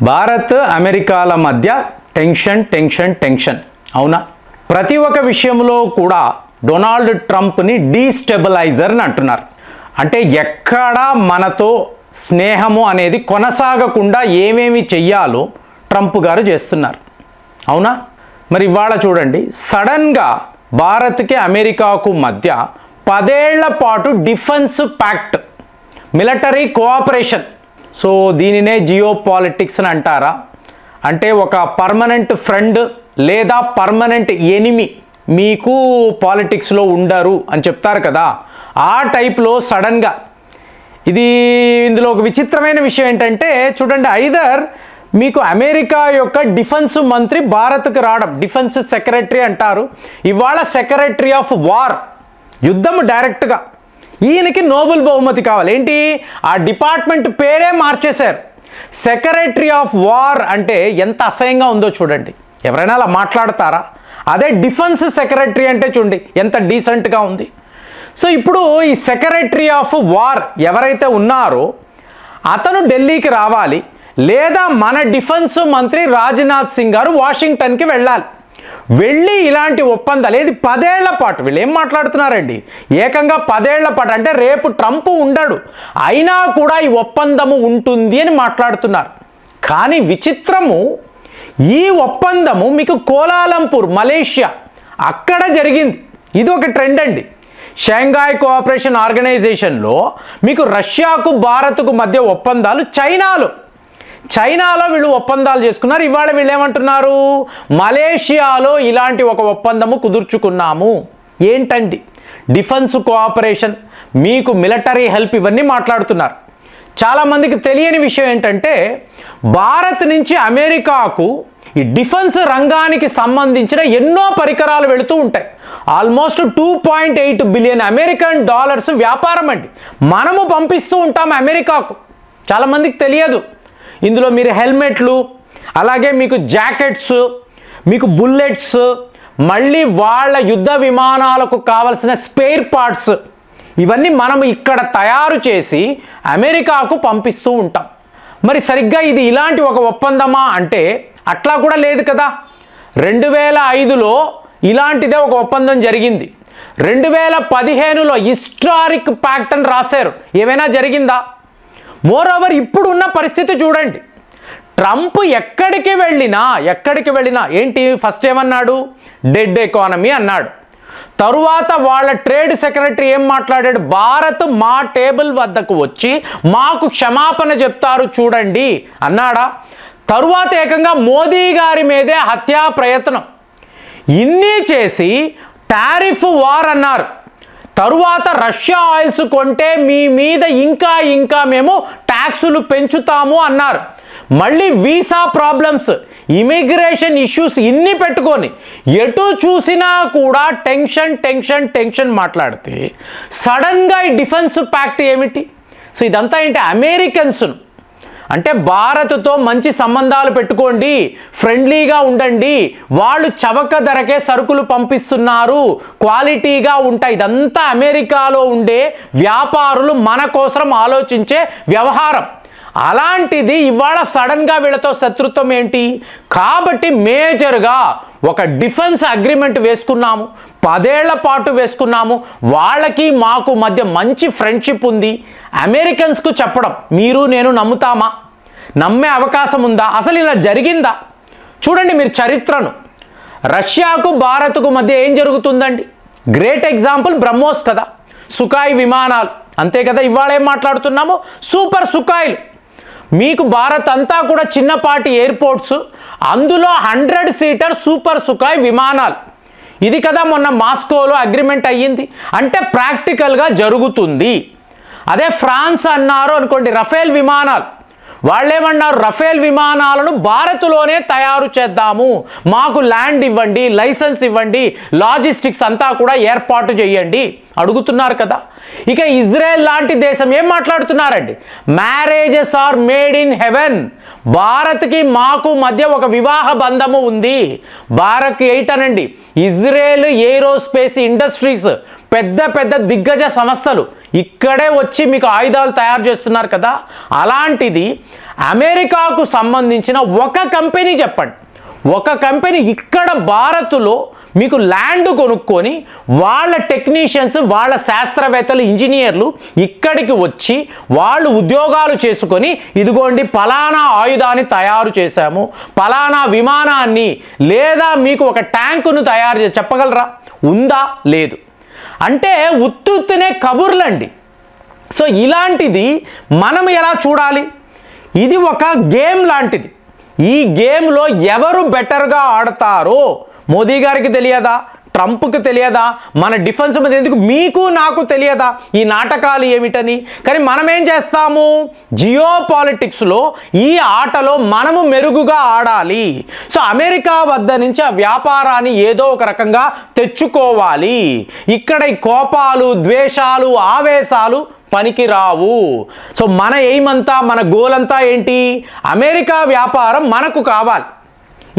భారత్ అమెరికాల మధ్య టెన్షన్ అవునా? ప్రతి ఒక్క విషయంలో కూడా డొనాల్డ్ ట్రంప్ని డీస్టెబిలైజర్ అని అంటున్నారు. అంటే ఎక్కడ మనతో స్నేహము అనేది కొనసాగకుండా ఏమేమి చెయ్యాలో ట్రంప్ గారు చేస్తున్నారు. అవునా? మరి ఇవాళ చూడండి, సడన్గా భారత్కి అమెరికాకు మధ్య 10 ఏళ్ల పాటు defence pact, military cooperation. So దీనినే జియో పాలిటిక్స్ అని అంటారా? అంటే ఒక పర్మనెంట్ ఫ్రెండ్ లేదా పర్మనెంట్ ఎనిమి మీకు పాలిటిక్స్లో ఉండరు అని చెప్తారు కదా, ఆ టైప్లో సడన్గా ఇందులో ఒక విచిత్రమైన విషయం ఏంటంటే చూడండి, ఐదర్ మీకు అమెరికా యొక్క డిఫెన్స్ మంత్రి భారత్కు రావడం, డిఫెన్స్ సెక్రటరీ అంటారు, ఇవాళ సెక్రటరీ ఆఫ్ వార్, యుద్ధం డైరెక్ట్గా. ఈయనకి నోబెల్ బహుమతి కావాలి. ఏంటి? ఆ డిపార్ట్మెంట్ పేరే మార్చేశారు. సెక్రటరీ ఆఫ్ వార్ అంటే ఎంత అసహ్యంగా ఉందో చూడండి. ఎవరైనా అలా మాట్లాడతారా? అదే డిఫెన్స్ సెక్రటరీ అంటే చూడండి ఎంత డీసెంట్గా ఉంది. సో ఇప్పుడు ఈ సెక్రటరీ ఆఫ్ వార్ ఎవరైతే ఉన్నారో అతను ఢిల్లీకి రావాలి, లేదా మన డిఫెన్స్ మంత్రి రాజ్నాథ్ సింగ్ గారు వాషింగ్టన్కి వెళ్ళాలి. వెళ్ళి ఇలాంటి ఒప్పందాలు 10 ఏళ్ల పాటు, వీళ్ళు ఏం మాట్లాడుతున్నారండి, ఏకంగా 10 ఏళ్ల పాటు, అంటే రేపు ట్రంప్ ఉండడు అయినా కూడా ఈ ఒప్పందము ఉంటుంది అని మాట్లాడుతున్నారు. కానీ విచిత్రము, ఈ ఒప్పందము మీకు కోలాలంపూర్ మలేషియా అక్కడ జరిగింది. ఇది ఒక ట్రెండ్ అండి. షాంఘాయ్ కోఆపరేషన్ ఆర్గనైజేషన్లో మీకు రష్యాకు భారత్కు మధ్య ఒప్పందాలు, చైనాలో వీళ్ళు ఒప్పందాలు చేసుకున్నారు. ఇవాళ వీళ్ళు ఏమంటున్నారు, మలేషియాలో ఇలాంటి ఒక ఒప్పందము కుదుర్చుకున్నాము. ఏంటండి? డిఫెన్స్ కోఆపరేషన్, మీకు మిలిటరీ హెల్ప్, ఇవన్నీ మాట్లాడుతున్నారు. చాలామందికి తెలియని విషయం ఏంటంటే భారత్ నుంచి అమెరికాకు ఈ డిఫెన్స్ రంగానికి సంబంధించిన ఎన్నో పరికరాలు వెళుతూ ఉంటాయి. ఆల్మోస్ట్ 2.8 బిలియన్ అమెరికన్ డాలర్స్ వ్యాపారం అండి మనము పంపిస్తూ ఉంటాం అమెరికాకు. చాలామందికి తెలియదు. ఇందులో మీరు హెల్మెట్లు, అలాగే మీకు జాకెట్స్, మీకు బుల్లెట్స్, మళ్ళీ వాళ్ళ యుద్ధ విమానాలకు కావలసిన స్పేర్ పార్ట్స్, ఇవన్నీ మనం ఇక్కడ తయారు చేసి అమెరికాకు పంపిస్తూ ఉంటాం. మరి సరిగ్గా ఇది ఇలాంటి ఒక ఒప్పందమా అంటే అట్లా కూడా లేదు కదా. 2005లో ఇలాంటిదే ఒక ఒప్పందం జరిగింది. 2015లో హిస్టారిక్ ప్యాక్ట్ అని రాశారు. ఏమైనా జరిగిందా? మోరోవర్ ఇప్పుడున్న పరిస్థితి చూడండి, ట్రంప్ ఎక్కడికి వెళ్ళినా ఏంటి, ఫస్ట్ ఏమన్నాడు, డెడ్ ఎకానమీ అన్నాడు. తరువాత వాళ్ళ ట్రేడ్ సెక్రటరీ ఏం మాట్లాడాడు, భారత్ మా టేబుల్ వద్దకు వచ్చి మాకు క్షమాపణ చెప్తారు చూడండి అన్నాడా? తరువాత ఏకంగా మోదీ గారి మీదే హత్యా ప్రయత్నం, ఇన్ని చేసి టారిఫ్ వార్ అన్నారు. తరువాత రష్యా ఆయిల్స్ కొంటే మీ మీద ఇంకా మేము ట్యాక్సులు పెంచుతాము అన్నారు. మళ్ళీ వీసా ప్రాబ్లమ్స్, ఇమిగ్రేషన్ ఇష్యూస్, ఇన్ని పెట్టుకొని ఎటు చూసినా కూడా టెన్షన్ మాట్లాడితే సడన్గా ఈ డిఫెన్స్ ప్యాక్ట్ ఏమిటి? సో ఇదంతా ఏంటి, అమెరికన్స్ అంటే భారత్తో మంచి సంబంధాలు పెట్టుకోండి, ఫ్రెండ్లీగా ఉండండి, వాళ్ళు చవక ధరకే సరుకులు పంపిస్తున్నారు, క్వాలిటీగా ఉంటాయి. ఇదంతా అమెరికాలో ఉండే వ్యాపారులు మన కోసం ఆలోచించే వ్యవహారం. అలాంటిది ఇవాళ సడన్గా వీళ్ళతో శత్రుత్వం ఏంటి? కాబట్టి మేజర్గా ఒక డిఫెన్స్ అగ్రిమెంట్ వేసుకున్నాము, 10 ఏళ్ల పాటు వేసుకున్నాము, వాళ్ళకి మాకు మధ్య మంచి ఫ్రెండ్షిప్ ఉంది. అమెరికన్స్కు చెప్పడం మీరు నేను నమ్ముతామా? నమ్మే అవకాశం ఉందా? అసలు ఇలా జరిగిందా? చూడండి మీరు చరిత్రను. రష్యాకు భారత్కు మధ్య ఏం జరుగుతుందండి? గ్రేట్ ఎగ్జాంపుల్ బ్రహ్మోస్ కదా, సుఖాయ్ విమానాలు, అంతే కదా. ఇవాళ ఏం మాట్లాడుతున్నాము, సూపర్ సుఖాయిలు. మీకు భారత్ అంతా కూడా చిన్నపాటి ఎయిర్పోర్ట్స్, అందులో 100 సీటర్ సూపర్ సుఖాయ్ విమానాలు. ఇది కదా మొన్న మాస్కోలో అగ్రిమెంట్ అయ్యింది. అంటే ప్రాక్టికల్గా జరుగుతుంది. అదే ఫ్రాన్స్ అన్నారు అనుకోండి, రఫేల్ విమానాలు, వాళ్ళేమన్నారు, రఫేల్ విమానాలను భారత్లోనే తయారు చేద్దాము, మాకు ల్యాండ్ ఇవ్వండి, లైసెన్స్ ఇవ్వండి, లాజిస్టిక్స్ అంతా కూడా ఏర్పాటు చేయండి అడుగుతున్నారు కదా. ఇక ఇజ్రాయెల్ లాంటి దేశం ఏం మాట్లాడుతున్నారండి? Marriages are made in heaven. భారత్కి మాకు మధ్య ఒక వివాహ బంధము ఉంది. భారత్ 8 అనండి. ఇజ్రాయెల్ ఏరోస్పేస్ ఇండస్ట్రీస్ పెద్ద పెద్ద దిగ్గజ సంస్థలు ఇక్కడే వచ్చి మీకు ఆయుధాలు తయారు చేస్తున్నారు కదా. అలాంటిది అమెరికాకు సంబంధించిన ఒక కంపెనీ చెప్పండి, ఒక కంపెనీ ఇక్కడ భారత్లో మీకు ల్యాండ్ కొనుక్కొని వాళ్ళ టెక్నీషియన్స్, వాళ్ళ శాస్త్రవేత్తలు, ఇంజనీర్లు ఇక్కడికి వచ్చి వాళ్ళు ఉద్యోగాలు చేసుకొని ఇదిగోండి పలానా ఆయుధాన్ని తయారు చేశాము, పలానా విమానాన్ని లేదా మీకు ఒక ట్యాంకును తయారు చేసి చెప్పగలరా? ఉందా? లేదు. అంటే ఉత్తునే కబుర్లండి. సో ఇలాంటిది మనం ఎలా చూడాలి? ఇది ఒక గేమ్ లాంటిది. ఈ గేమ్లో ఎవరు బెటర్గా ఆడతారో మోదీ గారికి తెలియదా? ట్రంప్కి తెలియదా? మన డిఫెన్స్ మీద ఎందుకు మీకు నాకు తెలియదా ఈ నాటకాలు ఏమిటని? కానీ మనం ఏం చేస్తాము? జియో పాలిటిక్స్లో ఈ ఆటలో మనము మెరుగుగా ఆడాలి. సో అమెరికా వద్ద నుంచి ఆ వ్యాపారాన్ని ఏదో ఒక రకంగా తెచ్చుకోవాలి. ఇక్కడ ఈ కోపాలు, ద్వేషాలు, ఆవేశాలు పనికిరావు. సో మన ఎయిమ్ అంతా, మన గోల్ అంతా ఏంటి? అమెరికా వ్యాపారం మనకు కావాలి,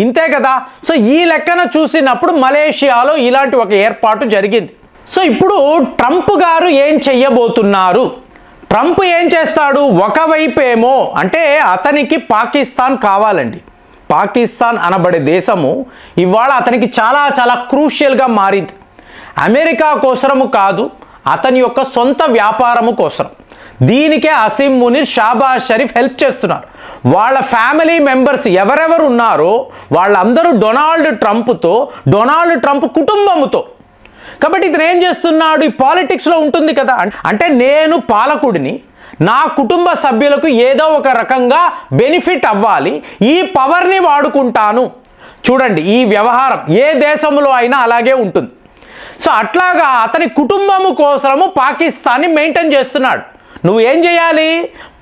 ఇంతే కదా. సో ఈ లెక్కన చూసినప్పుడు మలేషియాలో ఇలాంటి ఒక ఏర్పాటు జరిగింది. సో ఇప్పుడు ట్రంప్ గారు ఏం చెయ్యబోతున్నారు? ట్రంప్ ఏం చేస్తాడు? ఒకవైపేమో అంటే అతనికి పాకిస్తాన్ కావాలండి. పాకిస్తాన్ అనబడే దేశము ఇవాళ అతనికి చాలా చాలా క్రూషియల్గా మారింది. అమెరికా కోసము కాదు, అతని యొక్క సొంత వ్యాపారము కోసం. దీనికే అసీం మునీర్, షాబాజ్ షరీఫ్ హెల్ప్ చేస్తున్నారు. వాళ్ళ ఫ్యామిలీ మెంబర్స్ ఎవరెవరు ఉన్నారో వాళ్ళందరూ డొనాల్డ్ ట్రంప్తో, డొనాల్డ్ ట్రంప్ కుటుంబముతో. కాబట్టి ఇతను ఏం చేస్తున్నాడు? ఈ పాలిటిక్స్లో ఉంటుంది కదా. అంటే నేను పాలకుడిని, నా కుటుంబ సభ్యులకు ఏదో ఒక రకంగా బెనిఫిట్ అవ్వాలి, ఈ పవర్ని వాడుకుంటాను. చూడండి, ఈ వ్యవహారం ఏ దేశంలో అయినా అలాగే ఉంటుంది. సో అట్లాగా అతని కుటుంబము కోసము పాకిస్తాన్ని మెయింటైన్ చేస్తున్నాడు. నువ్వు ఏం చేయాలి?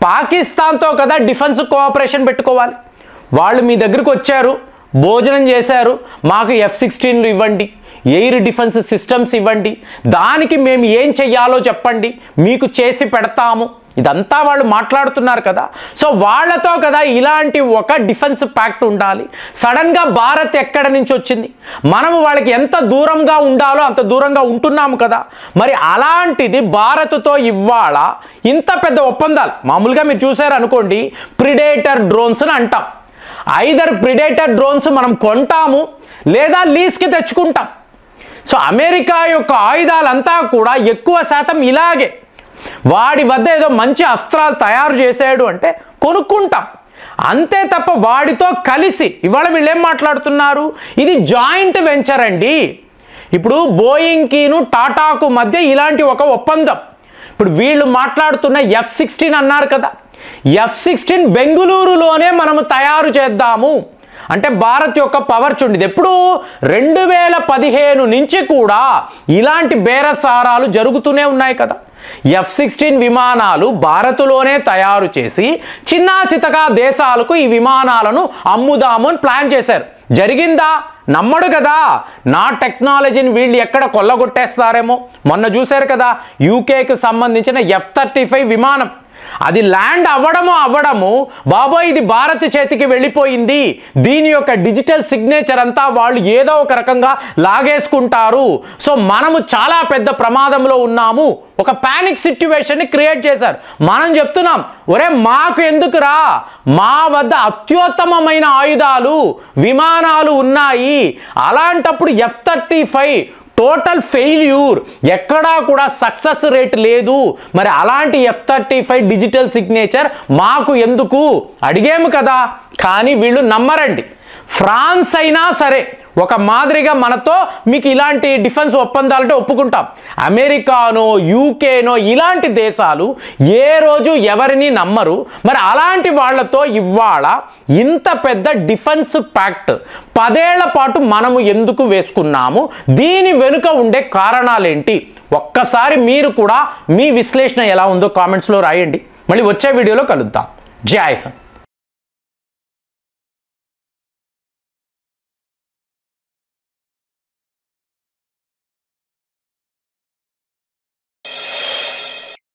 పాకిస్తాన్తో కదా డిఫెన్స్ కోఆపరేషన్ పెట్టుకోవాలి. వాళ్ళు మీ దగ్గరికి వచ్చారు, భోజనం చేశారు, మాకు F-16లు ఇవ్వండి, ఎయిర్ డిఫెన్స్ సిస్టమ్స్ ఇవ్వండి, దానికి మేము ఏం చెయ్యాలో చెప్పండి, మీకు చేసి పెడతాము. ఇదంతా వాళ్ళు మాట్లాడుతున్నారు కదా. సో వాళ్ళతో కదా ఇలాంటి ఒక డిఫెన్స్ ప్యాక్ట్ ఉండాలి. సడన్గా భారత్ ఎక్కడి నుంచి వచ్చింది? మనము వాళ్ళకి ఎంత దూరంగా ఉండాలో అంత దూరంగా ఉంటున్నాము కదా. మరి అలాంటిది భారత్తో ఇవాళ ఇంత పెద్ద ఒప్పందాలు. మామూలుగా మీరు చూసారు అనుకోండి, ప్రిడేటర్ డ్రోన్స్ అని అంటాం. ఐదర్ ప్రిడేటర్ డ్రోన్స్ మనం కొంటాము లేదా లీజ్కి తెచ్చుకుంటాం. సో అమెరికా యొక్క ఆయుధాలంతా కూడా ఎక్కువ శాతం ఇలాగే, వాడి వద్ద ఏదో మంచి అస్త్రాలు తయారు చేసాడు అంటే కొనుక్కుంటాం, అంతే తప్ప వాడితో కలిసి. ఇవాళ వీళ్ళు ఏం మాట్లాడుతున్నారు? ఇది జాయింట్ వెంచర్ అండి. ఇప్పుడు బోయింగ్కిను టాటాకు మధ్య ఇలాంటి ఒక ఒప్పందం. ఇప్పుడు వీళ్ళు మాట్లాడుతున్న F-16 అన్నారు కదా, F-16 బెంగుళూరులోనే మనము తయారు చేద్దాము అంటే భారత్ యొక్క పవర్ చూడండి. ఎప్పుడు 2015 నుంచి కూడా ఇలాంటి బేరసారాలు జరుగుతూనే ఉన్నాయి కదా. F-16 విమానాలు భారత్లోనే తయారు చేసి చిన్నా చితకా దేశాలకు ఈ విమానాలను అమ్ముదాము అని ప్లాన్ చేశారు. జరిగిందా? నమ్మడు కదా. నా టెక్నాలజీని వీళ్ళు ఎక్కడ కొల్లగొట్టేస్తారేమో. మొన్న చూశారు కదా, యూకేకి సంబంధించిన F-35 విమానం, అది ల్యాండ్ అవ్వడము బాబోయ్ ఇది భారత్ చేతికి వెళ్ళిపోయింది, దీని యొక్క డిజిటల్ సిగ్నేచర్ అంతా వాళ్ళు ఏదో ఒక రకంగా లాగేసుకుంటారు, సో మనము చాలా పెద్ద ప్రమాదంలో ఉన్నాము, ఒక పానిక్ సిచ్యువేషన్ని క్రియేట్ చేశారు. మనం చెప్తున్నాం, ఒరే మాకు ఎందుకురా, మా వద్ద అత్యుత్తమమైన ఆయుధాలు, విమానాలు ఉన్నాయి. అలాంటప్పుడు F-35 టోటల్ ఫెయిల్యూర్, ఎక్కడా కూడా సక్సెస్ రేట్ లేదు. మరి అలాంటి F-35 డిజిటల్ సిగ్నేచర్ మాకు ఎందుకు అడిగేము కదా. కానీ వీళ్ళు నమ్మరండి. ఫ్రాన్స్ అయినా సరే ఒక మాదిరిగా మనతో మీకు ఇలాంటి డిఫెన్స్ ఒప్పందాలంటే ఒప్పుకుంటాం. అమెరికానో యూకేనో ఇలాంటి దేశాలు ఏ రోజు ఎవరిని నమ్మరు. మరి అలాంటి వాళ్ళతో ఇవాళ ఇంత పెద్ద డిఫెన్స్ ప్యాక్ట్ 10 ఏళ్ల పాటు మనము ఎందుకు వేసుకున్నాము? దీని వెనుక ఉండే కారణాలేంటి? ఒక్కసారి మీరు కూడా మీ విశ్లేషణ ఎలా ఉందో కామెంట్స్లో రాయండి. మళ్ళీ వచ్చే వీడియోలో కలుద్దాం. జై హింద్.